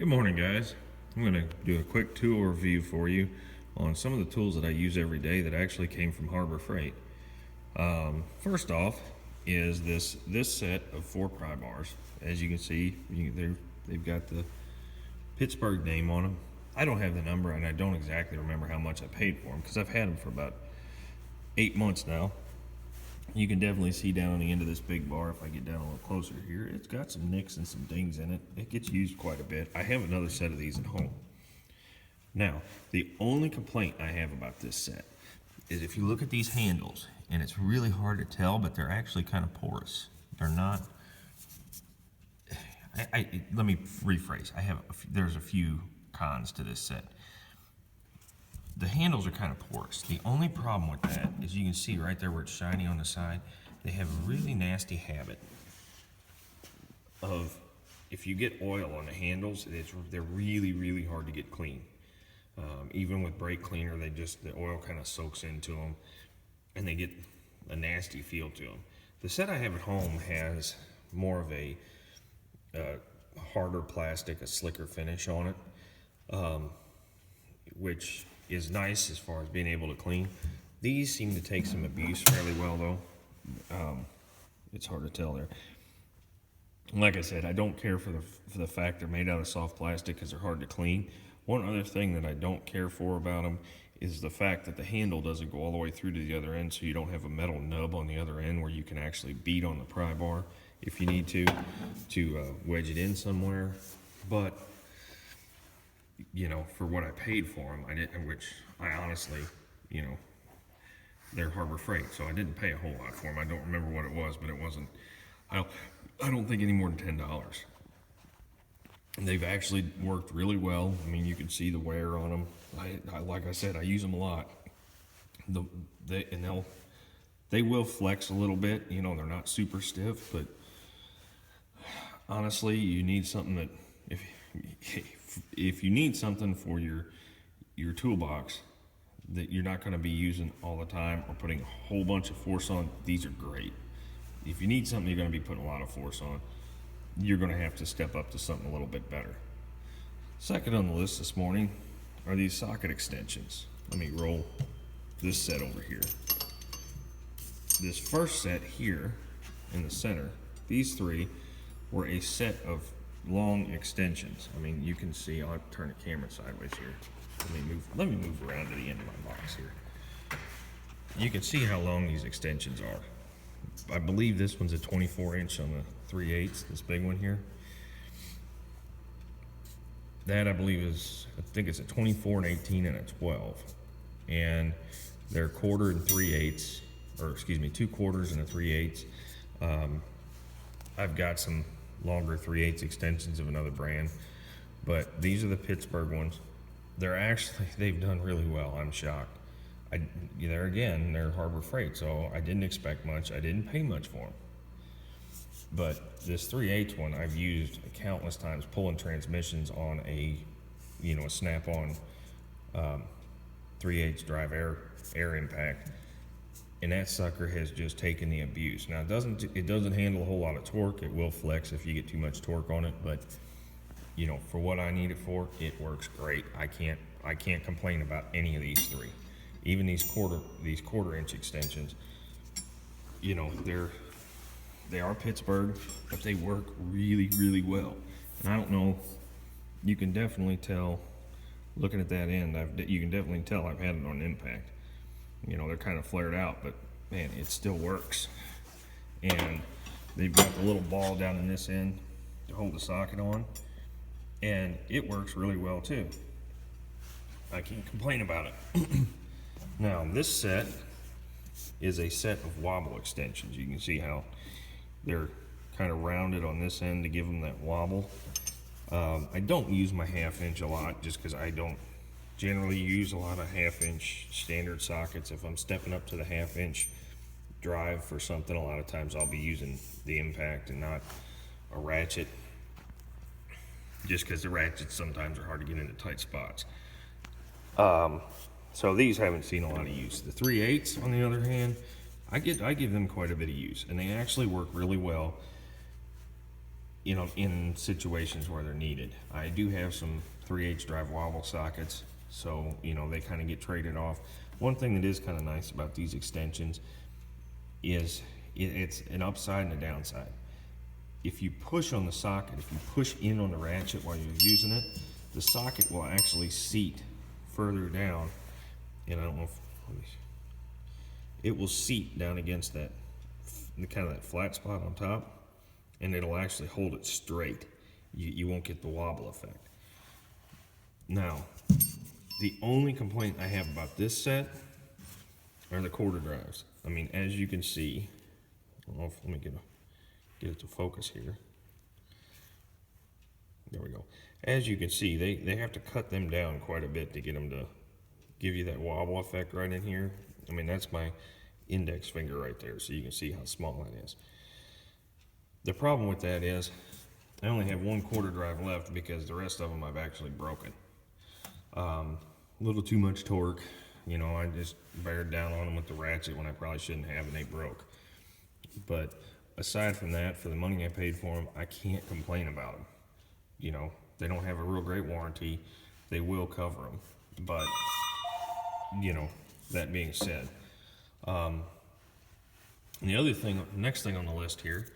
Good morning, guys. I'm going to do a quick tool review for you on some of the tools that I use every day that actually came from Harbor Freight. First off is this set of 4 pry bars. As you can see, they've got the Pittsburgh name on them. I don't have the number and I don't exactly remember how much I paid for them because I've had them for about 8 months now. You can definitely see down on the end of this big bar, if I get down a little closer here, it's got some nicks and some dings in it. It gets used quite a bit. I have another set of these at home. Now, the only complaint I have about this set is if you look at these handles, and it's really hard to tell, but they're actually kind of porous. They're not, let me rephrase. There's a few cons to this set. The handles are kind of porous. The only problem with that is you can see right there where it's shiny on the side, they have a really nasty habit of, if you get oil on the handles, they're really, really hard to get clean. Even with brake cleaner, the oil kind of soaks into them and they get a nasty feel to them. The set I have at home has more of a harder plastic, a slicker finish on it, which is nice as far as being able to clean. These seem to take some abuse fairly well though. It's hard to tell there. Like I said, I don't care for the fact they're made out of soft plastic because they're hard to clean. One other thing that I don't care for about them is the fact that the handle doesn't go all the way through to the other end, so you don't have a metal nub on the other end where you can actually beat on the pry bar if you need to wedge it in somewhere. But you know, for what I paid for them, which I honestly, you know, they're Harbor Freight, so I didn't pay a whole lot for them. I don't remember what it was, but it wasn't, I don't think any more than $10. They've actually worked really well. I mean, you can see the wear on them. Like I said, I use them a lot. They will flex a little bit. You know, they're not super stiff, but honestly, you need something that if you need something for your toolbox that you're not going to be using all the time or putting a whole bunch of force on, these are great. If you need something you're going to be putting a lot of force on, you're going to have to step up to something a little bit better. Second on the list this morning are these socket extensions. Let me roll this set over here. This first set here in the center, these 3 were a set of long extensions. I mean, you can see, I'll turn the camera sideways here. Let me move around to the end of my box here. You can see how long these extensions are. I believe this one's a 24-inch on the 3/8, this big one here. That I believe I think it's a 24, an 18, and a 12. And they're 1/4 and 3/8, or excuse me, 2/4 and a 3/8. I've got some longer 3/8 extensions of another brand, but these are the Pittsburgh ones. They've done really well. I'm shocked. They're Harbor Freight, so I didn't expect much. I didn't pay much for them. But this 3/8 one I've used countless times pulling transmissions on a snap-on 3/8 drive air impact, and that sucker has just taken the abuse. Now it doesn't handle a whole lot of torque. It will flex if you get too much torque on it, but you know, for what I need it for, it works great. I can't complain about any of these 3. Even these quarter-inch extensions, you know, they are Pittsburgh, but they work really, really well. And I don't know, you can definitely tell, looking at that end, you can definitely tell I've had it on impact. You know, they're kind of flared out, but man, it still works. And they've got the little ball down in this end to hold the socket on, and it works really well too. I can't complain about it. Now, this set is a set of wobble extensions. You can see how they're kind of rounded on this end to give them that wobble. I don't use my 1/2 inch a lot just because I don't generally use a lot of 1/2 inch standard sockets. If I'm stepping up to the 1/2 inch drive for something, a lot of times I'll be using the impact and not a ratchet, just because the ratchets sometimes are hard to get into tight spots. So these haven't seen a lot of use. The 3/8, on the other hand, I give them quite a bit of use, and they actually work really well you know, in situations where they're needed. I do have some 3/8 drive wobble sockets, so, you know, they kind of get traded off. One thing that is kind of nice about these extensions is it's an upside and a downside. If you push on the socket, if you push in on the ratchet while you're using it, the socket will actually seat further down, and I don't know if, it will seat down against that, kind of that flat spot on top, and it'll actually hold it straight. You won't get the wobble effect. Now, the only complaint I have about this set are the quarter drives. I mean, as you can see, I don't know if, let me get it to focus here. There we go. As you can see, they have to cut them down quite a bit to get them to give you that wobble effect right in here. I mean, that's my index finger right there, so you can see how small that is. The problem with that is I only have one quarter drive left because the rest of them I've actually broken. A little too much torque. You know, I just bared down on them with the ratchet when I probably shouldn't have, and they broke. But aside from that, for the money I paid for them, I can't complain about them. You know, they don't have a real great warranty. They will cover them. But, you know, that being said, the other thing, next thing on the list here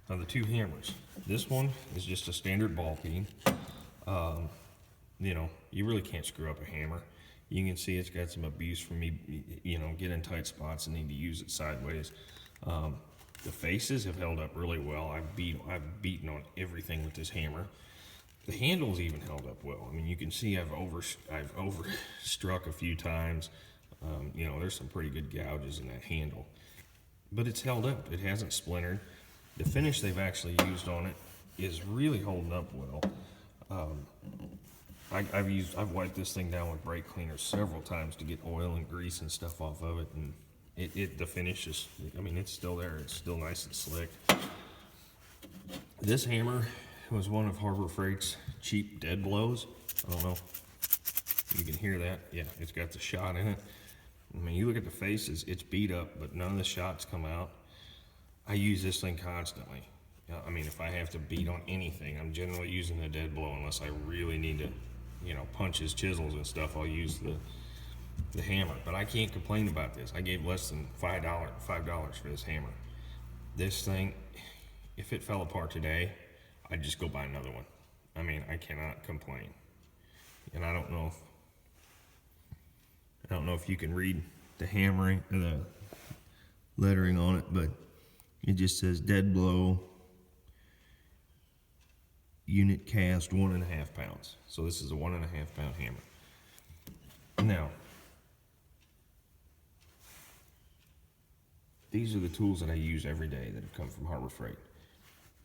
are the two hammers. This one is just a standard ball peen. You know, you really can't screw up a hammer. You can see it's got some abuse from me, you know, get in tight spots and need to use it sideways. The faces have held up really well. I've beaten on everything with this hammer. The handle's even held up well. I mean, you can see I've overstruck a few times. You know, there's some pretty good gouges in that handle, but it's held up. It hasn't splintered. The finish they've actually used on it is really holding up well. I've wiped this thing down with brake cleaner several times to get oil and grease and stuff off of it, and the finish is, I mean, it's still there. It's still nice and slick. This hammer was one of Harbor Freight's cheap dead blows. I don't know if you can hear that. Yeah, it's got the shot in it. I mean, you look at the faces, it's beat up, but none of the shots come out. I use this thing constantly. I mean, if I have to beat on anything, I'm generally using the dead blow unless I really need to, you know, punches, chisels and stuff. I'll use the hammer, but I can't complain about this. I gave less than $5 for this hammer. This thing, if it fell apart today, I'd just go buy another one. I mean, I cannot complain. And I don't know if you can read the hammering or the lettering on it, but it just says dead blow unit cast 1.5 pounds. So this is a 1.5 pound hammer. Now, these are the tools that I use every day that have come from Harbor Freight.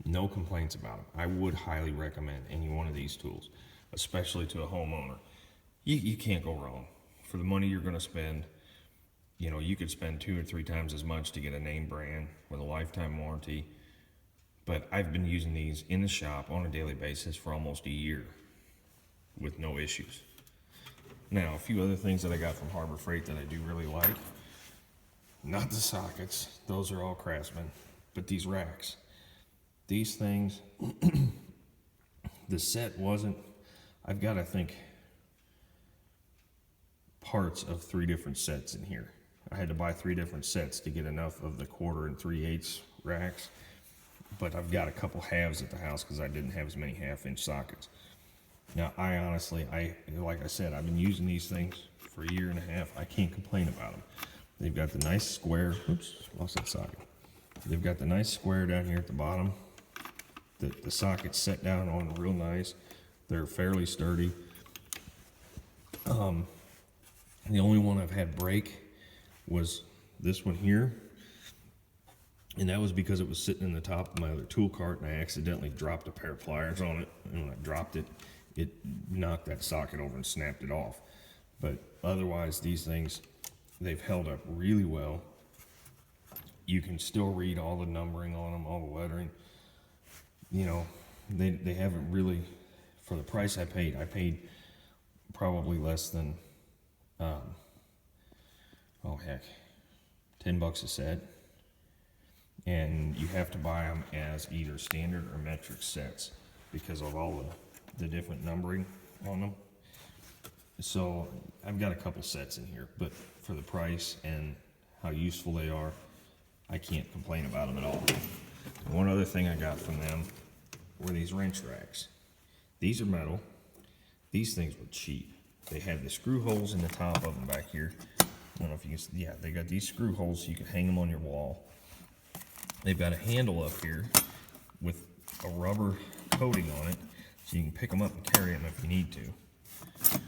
No complaints about them. I would highly recommend any one of these tools, especially to a homeowner. You can't go wrong. For the money you're going to spend, you know, you could spend 2 or 3 times as much to get a name brand with a lifetime warranty. But I've been using these in the shop on a daily basis for almost a year with no issues. Now, a few other things that I got from Harbor Freight that I do really like. Not the sockets, those are all Craftsman, but these racks. These things, the set wasn't, I've got, I think, parts of 3 different sets in here. I had to buy 3 different sets to get enough of the 1/4 and 3/8 racks, but I've got a couple halves at the house because I didn't have as many 1/2-inch sockets. Now, I honestly, like I said, I've been using these things for a year and a half. I can't complain about them. They've got the nice square, oops, lost that socket. They've got the nice square down here at the bottom. The sockets set down on real nice. They're fairly sturdy. The only one I've had break was this one here, and that was because it was sitting in the top of my other tool cart, and I accidentally dropped a pair of pliers on it, and when I dropped it, it knocked that socket over and snapped it off. But otherwise, these things, they've held up really well. You can still read all the numbering on them, all the lettering. You know, they haven't really, for the price I paid probably less than, oh heck, $10 a set. and you have to buy them as either standard or metric sets because of all the different numbering on them. So I've got a couple sets in here, but for the price and how useful they are, I can't complain about them at all. One other thing I got from them were these wrench racks. These are metal. These things were cheap. They have the screw holes in the top of them back here. I don't know if you can see, yeah, they got these screw holes so you can hang them on your wall. They've got a handle up here with a rubber coating on it so you can pick them up and carry them if you need to.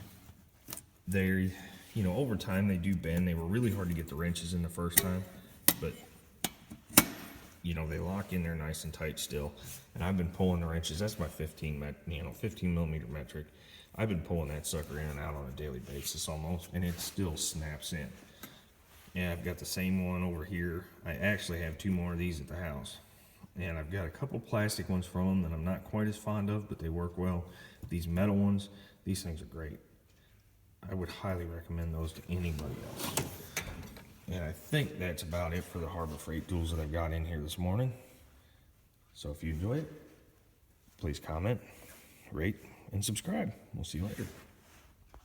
They're, you know, over time they do bend. They were really hard to get the wrenches in the first time, but you know, they lock in there nice and tight still. And I've been pulling the wrenches. That's my 15 millimeter metric. I've been pulling that sucker in and out on a daily basis almost, and it still snaps in. And I've got the same one over here. I actually have 2 more of these at the house. And I've got a couple plastic ones from them that I'm not quite as fond of, but they work well. These metal ones, these things are great. I would highly recommend those to anybody else. And I think that's about it for the Harbor Freight tools that I've got in here this morning. So if you enjoy it, please comment, rate, and subscribe. We'll see you later.